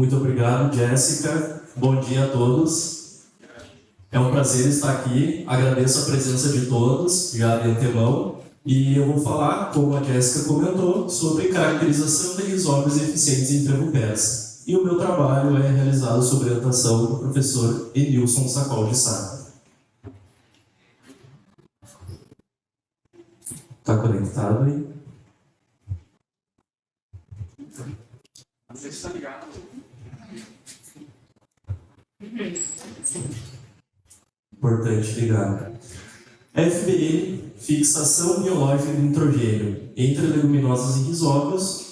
Muito obrigado, Jéssica. Bom dia a todos. É um prazer estar aqui. Agradeço a presença de todos, já de antemão. E eu vou falar, como a Jéssica comentou, sobre caracterização de rizóbios eficientes em trevo persa. E o meu trabalho é realizado sob orientação do professor Enilson Sacol de Sá. Está conectado aí? Está ligado. Importante ligar. FBN, fixação biológica de nitrogênio entre leguminosas e rizóbios,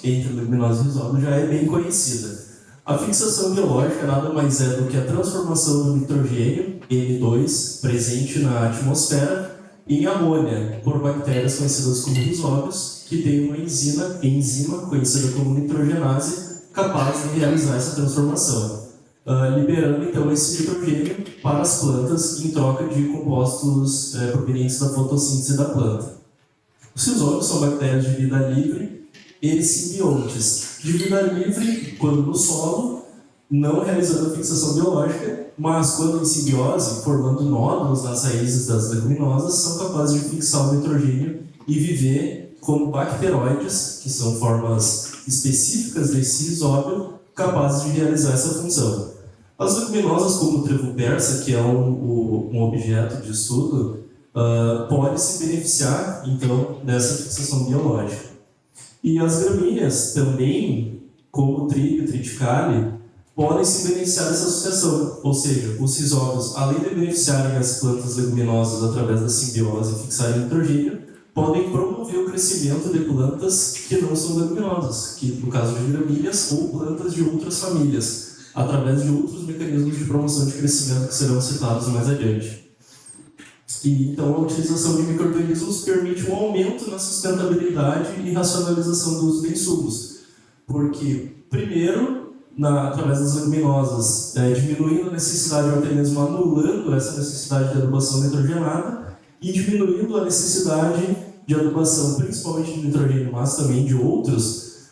já é bem conhecida. A fixação biológica nada mais é do que a transformação do nitrogênio, N2, presente na atmosfera, em amônia, por bactérias conhecidas como rizóbios, que tem uma enzima conhecida como nitrogenase, capaz de realizar essa transformação, liberando então esse nitrogênio para as plantas em troca de compostos provenientes da fotossíntese da planta. Os rizóbios são bactérias de vida livre e simbiontes. De vida livre, quando no solo, não realizando a fixação biológica, mas quando em simbiose, formando nódulos nas raízes das leguminosas, são capazes de fixar o nitrogênio e viver como bacteroides, que são formas específicas desse rizóbio, capazes de realizar essa função. As leguminosas, como o trevo persa, que é um objeto de estudo, pode se beneficiar, então, dessa fixação biológica. E as gramíneas também, como o trigo e o triticale, podem se beneficiar dessa associação, ou seja, os rizóbios, além de beneficiarem as plantas leguminosas através da simbiose e fixarem nitrogênio, podem promover o crescimento de plantas que não são leguminosas, que no caso de gramíneas ou plantas de outras famílias, através de outros mecanismos de promoção de crescimento que serão citados mais adiante. E, então, a utilização de micro-organismos permite um aumento na sustentabilidade e racionalização do uso de insumos, porque, primeiro, através das leguminosas, diminuindo a necessidade, ou até mesmo anulando essa necessidade de adubação nitrogenada, e diminuindo a necessidade de adubação, principalmente de nitrogênio, mas também de outros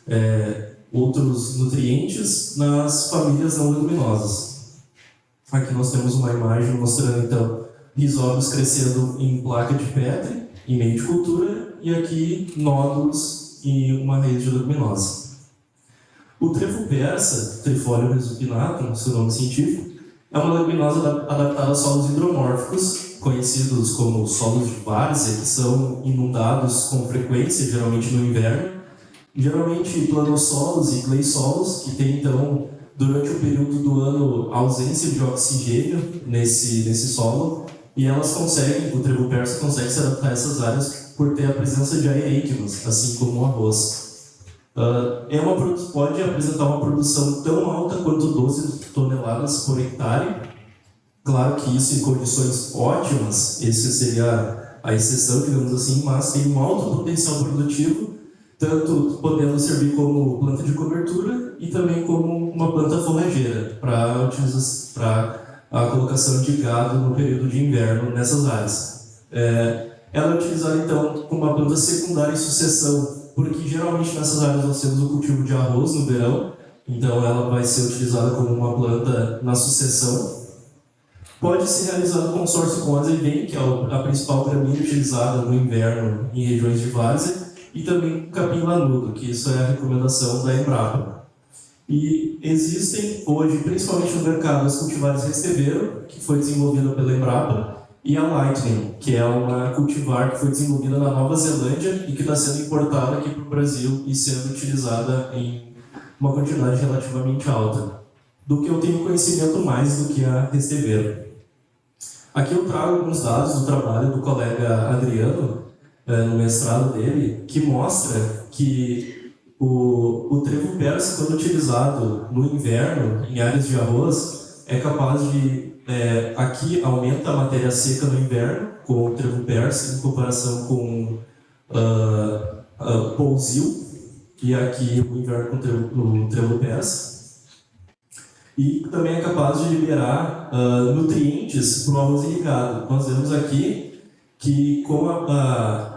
nutrientes nas famílias não leguminosas. Aqui nós temos uma imagem mostrando, então, rizóbios crescendo em placa de Petri, em meio de cultura, e aqui nódulos e uma rede de leguminosa. O trevo persa, Trifolium resupinatum, seu nome científico, é uma leguminosa adaptada a solos hidromórficos, conhecidos como solos de várzea, que são inundados com frequência, geralmente no inverno, geralmente planossolos e gleissolos, que tem, então, durante o período do ano, ausência de oxigênio nesse solo, e elas conseguem, o trevo persa consegue se adaptar a essas áreas por ter a presença de aerígenos, assim como o arroz. Pode apresentar uma produção tão alta quanto 12 toneladas por hectare. Claro que isso em condições ótimas, esse seria a exceção, digamos assim, mas tem um alto potencial produtivo, tanto podendo servir como planta de cobertura e também como uma planta forrageira para a colocação de gado no período de inverno nessas áreas. Ela é utilizada, então, como uma planta secundária em sucessão, porque geralmente nessas áreas nós temos o cultivo de arroz no verão, então ela vai ser utilizada como uma planta na sucessão. Pode ser realizado consórcio com azevém, que é a principal gramínea utilizada no inverno em regiões de várzea, e também com capim lanudo, que isso é a recomendação da Embrapa. E existem hoje, principalmente no mercado, as cultivares Resteveiro, que foi desenvolvida pela Embrapa, e a Lightning, que é uma cultivar que foi desenvolvida na Nova Zelândia e que está sendo importada aqui para o Brasil e sendo utilizada em uma quantidade relativamente alta. Do que eu tenho conhecimento mais do que a Resteveiro. Aqui eu trago alguns dados do trabalho do colega Adriano, no mestrado dele, que mostra que o trevo persa, quando utilizado no inverno, em áreas de arroz, é capaz de... aqui aumenta a matéria seca no inverno, com o trevo persa, em comparação com poussil, que é aqui o inverno com o trevo persa. E também é capaz de liberar nutrientes para o arroz irrigado. Nós vemos aqui que com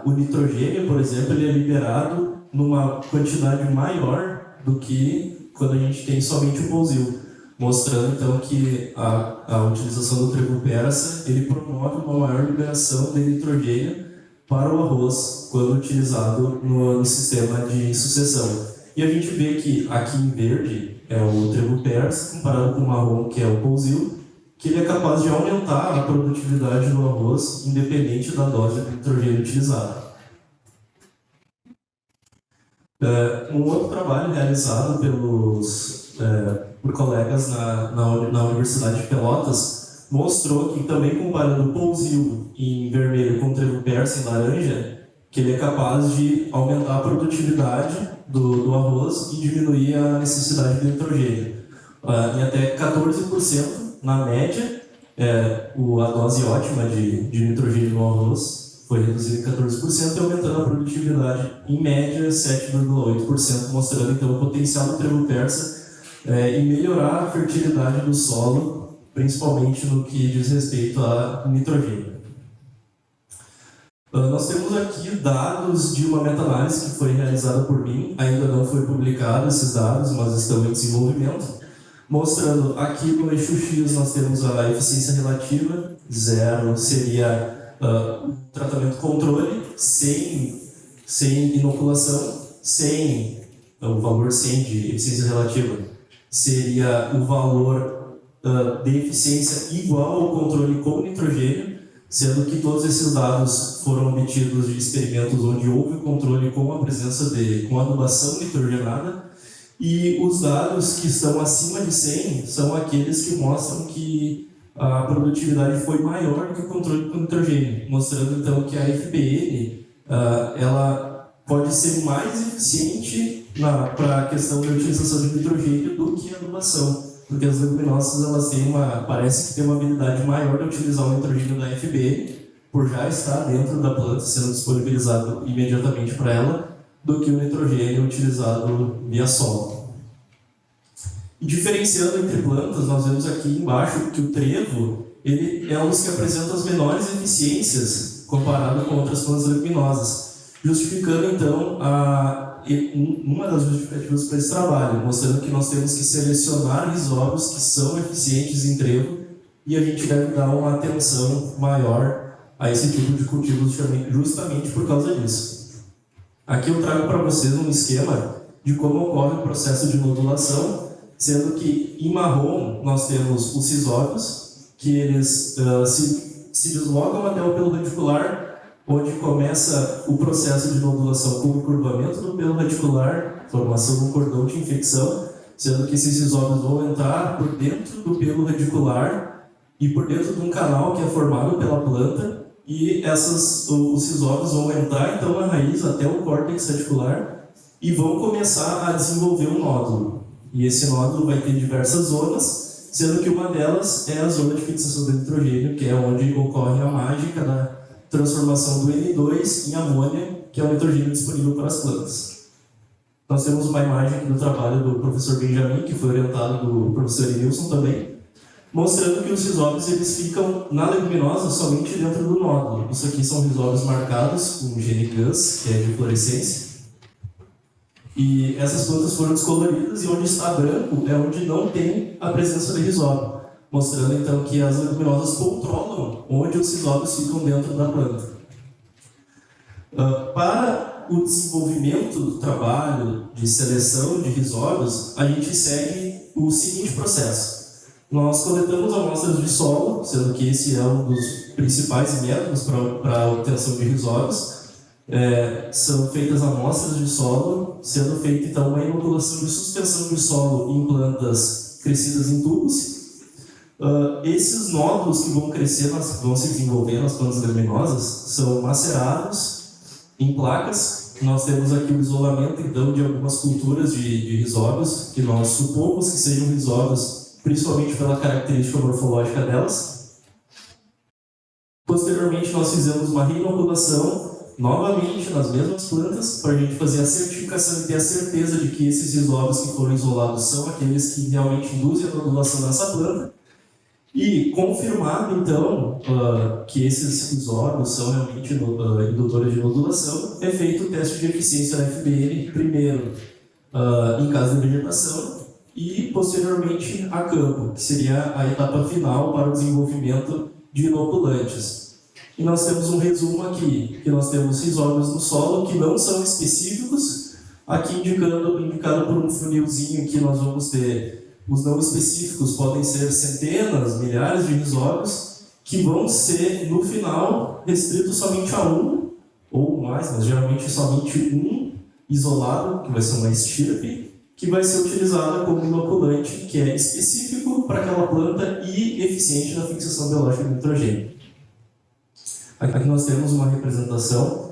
o nitrogênio, por exemplo, ele é liberado numa quantidade maior do que quando a gente tem somente o pousio, mostrando então que a utilização do trevo persa ele promove uma maior liberação de nitrogênio para o arroz quando utilizado no sistema de sucessão. E a gente vê que aqui em verde é o trevo persa, comparado com o marrom, que é o pousio, que ele é capaz de aumentar a produtividade do arroz, independente da dose de nitrogênio utilizada. Um outro trabalho realizado por colegas na Universidade de Pelotas mostrou que, também comparando o pousio em vermelho com o trevo persa em laranja, que ele é capaz de aumentar a produtividade do arroz e diminuir a necessidade de nitrogênio. Em até 14% na média, a dose ótima de nitrogênio no arroz foi reduzida em 14% e aumentando a produtividade em média 7,8%, mostrando então o potencial do trevo persa em melhorar a fertilidade do solo, principalmente no que diz respeito a nitrogênio. Nós temos aqui dados de uma meta-análise que foi realizada por mim, ainda não foi publicado esses dados, mas estão em desenvolvimento, mostrando aqui no eixo X nós temos a eficiência relativa, 0 seria o tratamento controle, sem inoculação, o valor 100 de eficiência relativa seria o valor de eficiência igual ao controle com nitrogênio, sendo que todos esses dados foram obtidos de experimentos onde houve controle com a presença com adubação nitrogenada, e os dados que estão acima de 100 são aqueles que mostram que a produtividade foi maior do que o controle com nitrogênio, mostrando então que a FBN ela pode ser mais eficiente para a questão da utilização de nitrogênio do que a adubação, porque as leguminosas elas parece que têm uma habilidade maior de utilizar o nitrogênio da FBN, por já estar dentro da planta, sendo disponibilizado imediatamente para ela, do que o nitrogênio utilizado via solo. E diferenciando entre plantas, nós vemos aqui embaixo que o trevo ele é um dos que apresenta as menores eficiências comparado com outras plantas leguminosas, justificando então uma das justificativas para esse trabalho, mostrando que nós temos que selecionar risóbios que são eficientes em trevo e a gente deve dar uma atenção maior a esse tipo de cultivo justamente por causa disso. Aqui eu trago para vocês um esquema de como ocorre o processo de nodulação, sendo que em marrom nós temos os cisóbios, que eles se deslocam até o pelo radicular, onde começa o processo de nodulação com o encurvamento do pelo radicular, formação de um cordão de infecção, sendo que esses cisóbios vão entrar por dentro do pelo radicular e por dentro de um canal que é formado pela planta, e os cisóbios vão entrar então na raiz até o córtex radicular e vão começar a desenvolver um nódulo. E esse nódulo vai ter diversas zonas, sendo que uma delas é a zona de fixação do nitrogênio, que é onde ocorre a mágica da transformação do N2 em amônia, que é o nitrogênio disponível para as plantas. Nós temos uma imagem aqui do trabalho do professor Benjamin, que foi orientado do professor Nilson também, mostrando que os risóbios eles ficam na leguminosa somente dentro do nódulo. Isso aqui são risóbios marcados com gene GUS, que é de fluorescência. E essas plantas foram descoloridas e onde está branco é onde não tem a presença de risóbio, mostrando então que as leguminosas controlam onde os risóbios ficam dentro da planta. Para o desenvolvimento do trabalho de seleção de risóbios, a gente segue o seguinte processo. Nós coletamos amostras de solo, sendo que esse é um dos principais métodos para a obtenção de risóbios. São feitas amostras de solo, sendo feita então uma inoculação de suspensão de solo em plantas crescidas em tubos. Esses nódulos que vão crescer, vão se desenvolver nas plantas leguminosas, são macerados em placas. Nós temos aqui o isolamento então de algumas culturas de risóbios, que nós supomos que sejam risóbios principalmente pela característica morfológica delas. Posteriormente, nós fizemos uma reinoculação, novamente nas mesmas plantas, para a gente fazer a certificação e ter a certeza de que esses risóbios que foram isolados são aqueles que realmente induzem a nodulação nessa planta. E confirmado, então, que esses risóbios são realmente indutores de nodulação, é feito o teste de eficiência da FBN, primeiro em caso de vegetação, e, posteriormente, a campo, que seria a etapa final para o desenvolvimento de inoculantes. E nós temos um resumo aqui, que nós temos rizóbios no solo que não são específicos, aqui indicado por um funilzinho que nós vamos ter. Os não específicos podem ser centenas, milhares de rizóbios, que vão ser, no final, restritos somente a um, ou mais, mas geralmente somente um isolado, que vai ser uma estirpe, que vai ser utilizada como inoculante, que é específico para aquela planta e eficiente na fixação biológica do nitrogênio. Aqui nós temos uma representação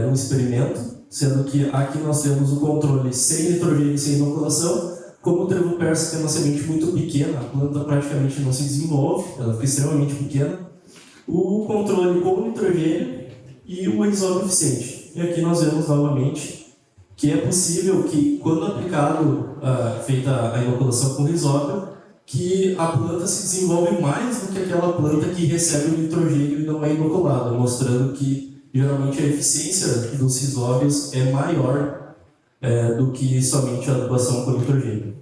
um experimento, sendo que aqui nós temos o controle sem nitrogênio e sem inoculação. Como o trevo persa tem uma semente muito pequena, a planta praticamente não se desenvolve, ela fica extremamente pequena. O controle com nitrogênio e o rizóbio eficiente. E aqui nós vemos novamente que é possível que, quando aplicado, feita a inoculação com rizóbio, que a planta se desenvolve mais do que aquela planta que recebe o nitrogênio e não é inoculada, mostrando que, geralmente, a eficiência dos rizóbios é maior do que somente a adubação com nitrogênio.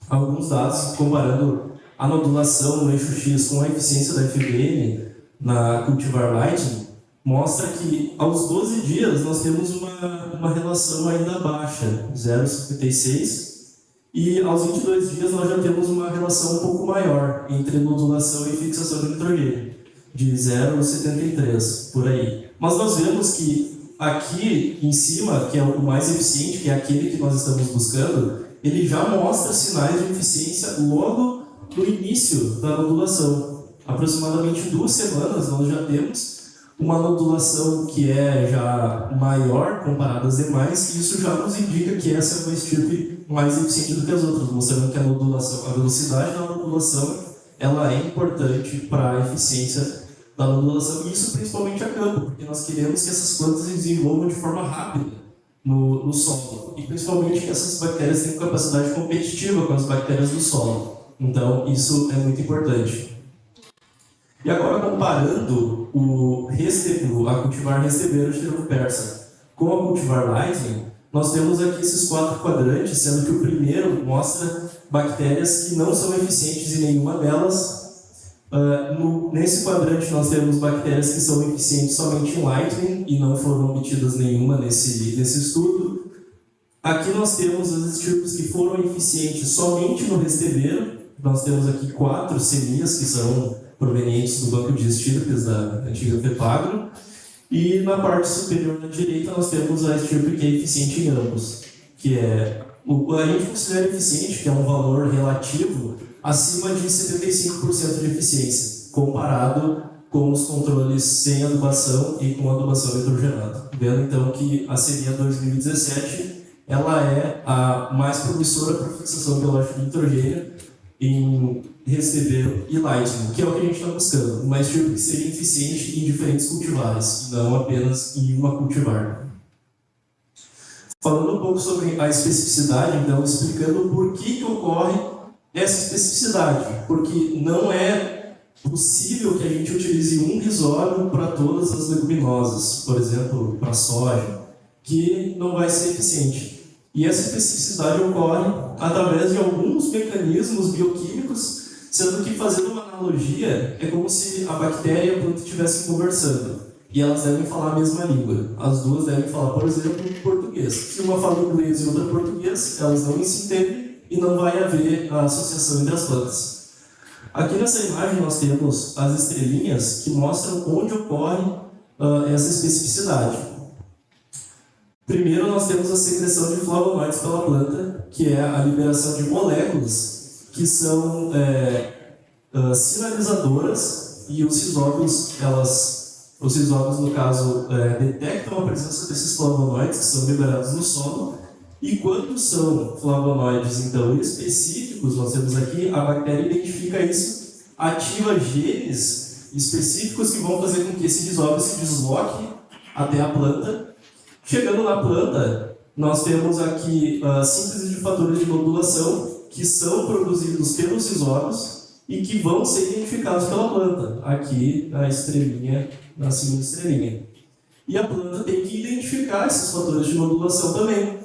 Alguns dados comparando a nodulação no eixo X com a eficiência da FBN na cultivar Lightning mostra que aos 12 dias nós temos uma relação ainda baixa, 0,56, e aos 22 dias nós já temos uma relação um pouco maior entre nodulação e fixação de nitrogênio, de 0,73, por aí. Mas nós vemos que aqui em cima, que é o mais eficiente, que é aquele que nós estamos buscando, ele já mostra sinais de eficiência logo no início da nodulação. Aproximadamente 2 semanas nós já temos uma nodulação que é já maior comparada às demais, e isso já nos indica que essa é uma estirpe mais eficiente do que as outras, mostrando que a nodulação, a velocidade da nodulação, ela é importante para a eficiência da nodulação, e isso principalmente a campo, porque nós queremos que essas plantas se desenvolvam de forma rápida no solo, e principalmente que essas bactérias tenham capacidade competitiva com as bactérias do solo. Então, isso é muito importante. E agora, comparando a cultivar restebeiro de trevo persa com a cultivar Lightning, nós temos aqui esses 4 quadrantes, sendo que o primeiro mostra bactérias que não são eficientes em nenhuma delas. Nesse quadrante nós temos bactérias que são eficientes somente em Lightning e não foram obtidas nenhuma nesse estudo. Aqui nós temos as estirpes que foram eficientes somente no restebeiro. Nós temos aqui 4 semias que são provenientes do banco de estirpes da antiga Fepagro. E na parte superior da direita nós temos a estirpe que é eficiente em ambos, que é a gente considera eficiente, que é um valor relativo acima de 75% de eficiência, comparado com os controles sem adubação e com adubação nitrogenada. Vendo então que a semia 2017 ela é a mais promissora para fixação biológica de nitrogênio em restebeiro e Lightning, que é o que a gente está buscando, uma estirpe que seria eficiente em diferentes cultivares, não apenas em uma cultivar. Falando um pouco sobre a especificidade, então, explicando por que ocorre essa especificidade, porque não é possível que a gente utilize um rizóbio para todas as leguminosas, por exemplo, para soja, que não vai ser eficiente. E essa especificidade ocorre através de alguns mecanismos bioquímicos, sendo que, fazendo uma analogia, é como se a bactéria e a planta estivessem conversando. E elas devem falar a mesma língua. As duas devem falar, por exemplo, português. Se uma fala inglês e outra português, elas não se entendem e não vai haver a associação entre as plantas. Aqui nessa imagem nós temos as estrelinhas que mostram onde ocorre essa especificidade. Primeiro nós temos a secreção de flavonoides pela planta, que é a liberação de moléculas que são sinalizadoras, e os rizóbios, no caso, detectam a presença desses flavonoides que são liberados no solo, e quando são flavonoides, então, específicos, nós temos aqui, a bactéria identifica isso, ativa genes específicos que vão fazer com que esse rizóbio se desloque até a planta. Chegando na planta, nós temos aqui a síntese de fatores de nodulação que são produzidos pelos rizóbios e que vão ser identificados pela planta. Aqui, a estrelinha, na segunda estrelinha. E a planta tem que identificar esses fatores de nodulação também.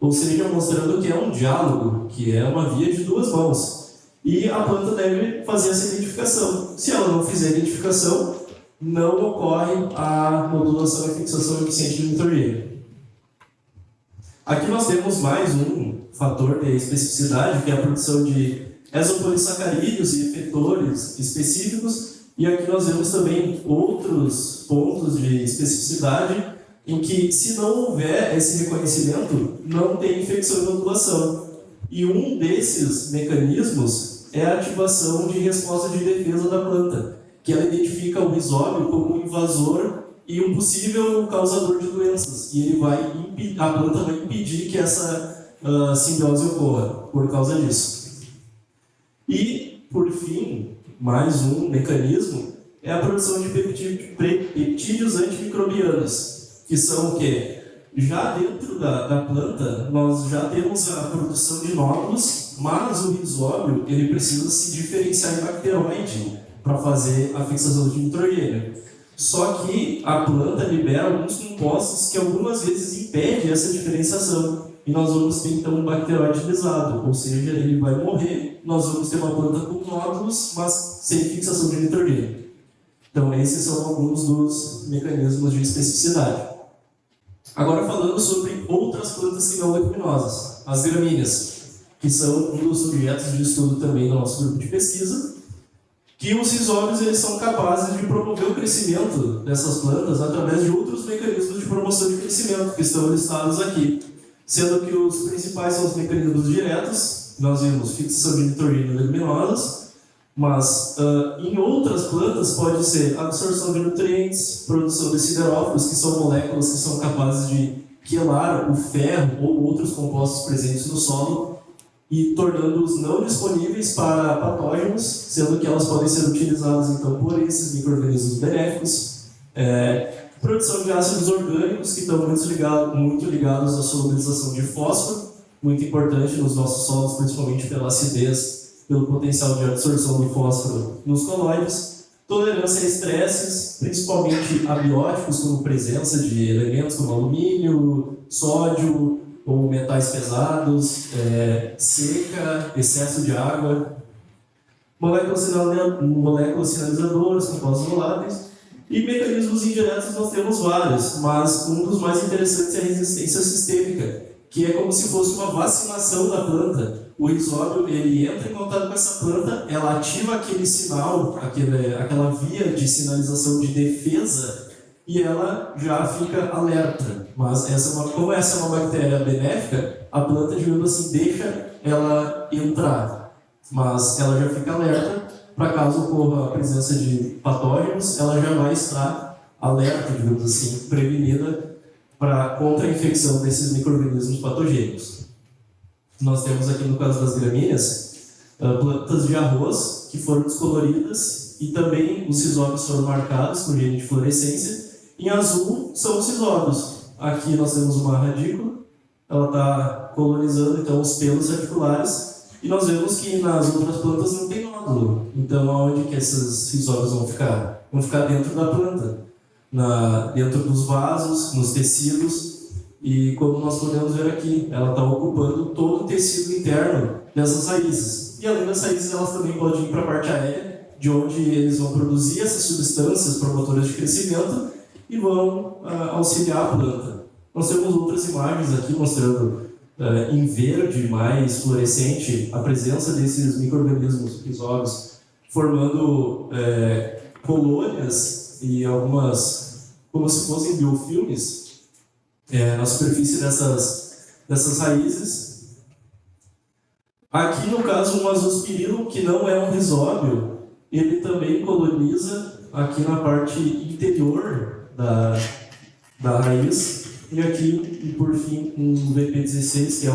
ou seja, mostrando que é um diálogo, que é uma via de duas mãos. E a planta deve fazer essa identificação. Se ela não fizer a identificação, não ocorre a modulação e fixação eficiente do nitrogênio. Aqui nós temos mais um fator de especificidade, que é a produção de exopolissacarídeos e efetores específicos, e aqui nós vemos também outros pontos de especificidade em que, se não houver esse reconhecimento, não tem infecção e modulação. E um desses mecanismos é a ativação de resposta de defesa da planta, que ela identifica o rizóbio como um invasor e um possível causador de doenças. E ele a planta vai impedir que essa simbiose ocorra por causa disso. E, por fim, mais um mecanismo é a produção de peptídeos antimicrobianos, que são o quê? Já dentro da planta, nós já temos a produção de nódulos, mas o rizóbio ele precisa se diferenciar em bacteroide para fazer a fixação de nitrogênio. Só que a planta libera alguns compostos que algumas vezes impedem essa diferenciação. E nós vamos ter então um bacteroide lisado, ou seja, ele vai morrer. Nós vamos ter uma planta com nódulos, mas sem fixação de nitrogênio. Então, esses são alguns dos mecanismos de especificidade. Agora, falando sobre outras plantas que não leguminosas, as gramíneas, que são um dos objetos de estudo também do nosso grupo de pesquisa, que os rizóbios eles são capazes de promover o crescimento dessas plantas através de outros mecanismos de promoção de crescimento que estão listados aqui, sendo que os principais são os mecanismos diretos. Nós vimos fixação de nitrogênio em leguminosas, mas em outras plantas pode ser absorção de nutrientes, produção de siderófilos, que são moléculas que são capazes de quelar o ferro ou outros compostos presentes no solo e tornando-os não disponíveis para patógenos, sendo que elas podem ser utilizadas então por esses micro-organismos benéficos. Produção de ácidos orgânicos, que estão muito ligados à solubilização de fósforo, muito importante nos nossos solos, principalmente pela acidez, pelo potencial de absorção do fósforo nos colóides. Tolerância a estresses, principalmente abióticos, como presença de elementos como alumínio, sódio ou metais pesados, seca, excesso de água, moléculas sinalizadoras, compostos voláteis. E mecanismos indiretos nós temos vários, mas um dos mais interessantes é a resistência sistêmica, que é como se fosse uma vacinação da planta. O rizóbio ele entra em contato com essa planta, ela ativa aquele sinal, aquela via de sinalização de defesa, e ela já fica alerta. Mas como essa é uma bactéria benéfica, a planta, digamos assim, deixa ela entrar, mas ela já fica alerta. Para caso ocorra a presença de patógenos, ela já vai estar alerta, digamos assim, prevenida contra a infecção desses micro-organismos patogênicos. Nós temos aqui, no caso das gramíneas, plantas de arroz que foram descoloridas e também os rizóbios foram marcados com gene de fluorescência. Em azul são os rizóbios. Aqui nós temos uma radícula, ela está colonizando então os pelos radiculares. E nós vemos que nas outras plantas não tem nódulo. Então, aonde que esses rizóbios vão ficar? Vão ficar dentro da planta, dentro dos vasos, nos tecidos. E como nós podemos ver aqui, ela está ocupando todo o tecido interno dessas raízes. E além das raízes, elas também podem ir para a parte aérea, de onde eles vão produzir essas substâncias promotoras de crescimento e vão auxiliar a planta. Nós temos outras imagens aqui mostrando em verde mais fluorescente a presença desses micro-organismos rizóbios formando colônias e algumas como se fossem biofilmes na superfície dessas raízes. Aqui no caso um azospirilo, que não é um rizóbio, ele também coloniza aqui na parte interior da raiz. E aqui, por fim, um VP16, que é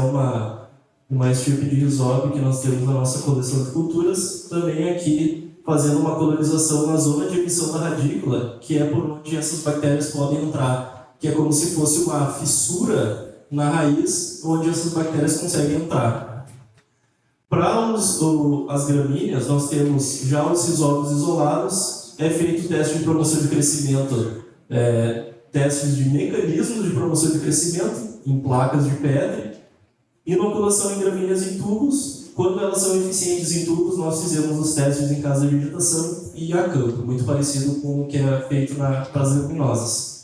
uma estirpe de rizóbio que nós temos na nossa coleção de culturas, também aqui fazendo uma colonização na zona de emissão da radícula, que é por onde essas bactérias podem entrar, que é como se fosse uma fissura na raiz, onde essas bactérias conseguem entrar. Para as gramíneas, nós temos já os rizóbios isolados, é feito teste de promoção de crescimento, testes de mecanismos de promoção de crescimento em placas de pedra, Inoculação em gramíneas em tubos. Quando elas são eficientes em tubos, nós fizemos os testes em casa de vegetação e a campo, muito parecido com o que é feito para as leguminosas.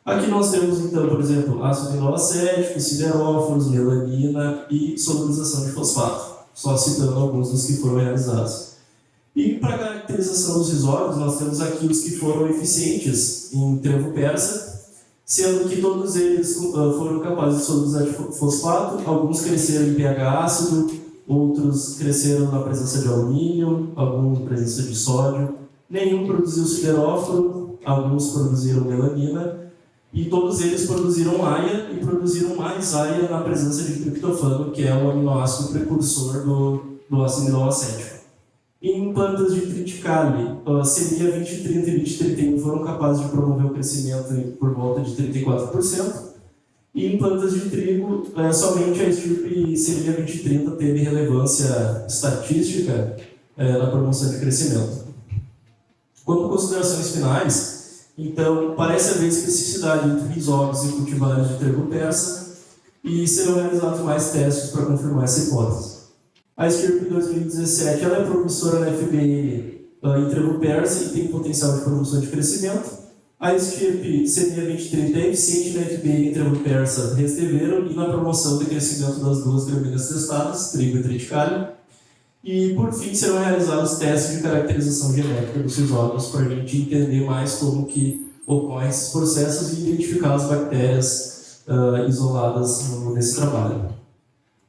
Aqui nós temos, então, por exemplo, ácido hidroacético, sideróforos, melanina e solubilização de fosfato, só citando alguns dos que foram realizados. E para a caracterização dos risóbios, nós temos aqui os que foram eficientes em trevo persa, sendo que todos eles foram capazes de solubilizar de fosfato, alguns cresceram em pH ácido, outros cresceram na presença de alumínio, alguns na presença de sódio, nenhum produziu sideróforo, alguns produziram melanina, e todos eles produziram AIA e produziram mais AIA na presença de triptofano, que é o aminoácido precursor do ácido hidroacético. Em plantas de triticale, Semilla 2030 e 2031 foram capazes de promover o crescimento por volta de 34%, e em plantas de trigo, somente a estirpe Semilla 2030 teve relevância estatística na promoção de crescimento. Como considerações finais, então, parece haver especificidade entre risóbios e cultivares de trigo persa e serão realizados mais testes para confirmar essa hipótese. A estirpe 2017 ela é promissora na FBN em trigo persa e tem potencial de promoção de crescimento. A estirpe Semilla 2030 é eficiente na FBN em trigo persa resteveram e na promoção de crescimento das duas gramíneas testadas, trigo e triticale. E, por fim, serão realizados testes de caracterização genética dos risóbios para a gente entender mais como que ocorrem esses processos e identificar as bactérias isoladas nesse trabalho.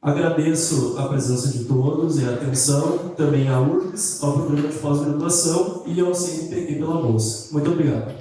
Agradeço a presença de todos e a atenção, também à URGS, ao programa de pós-graduação e ao CNPq pela bolsa. Muito obrigado.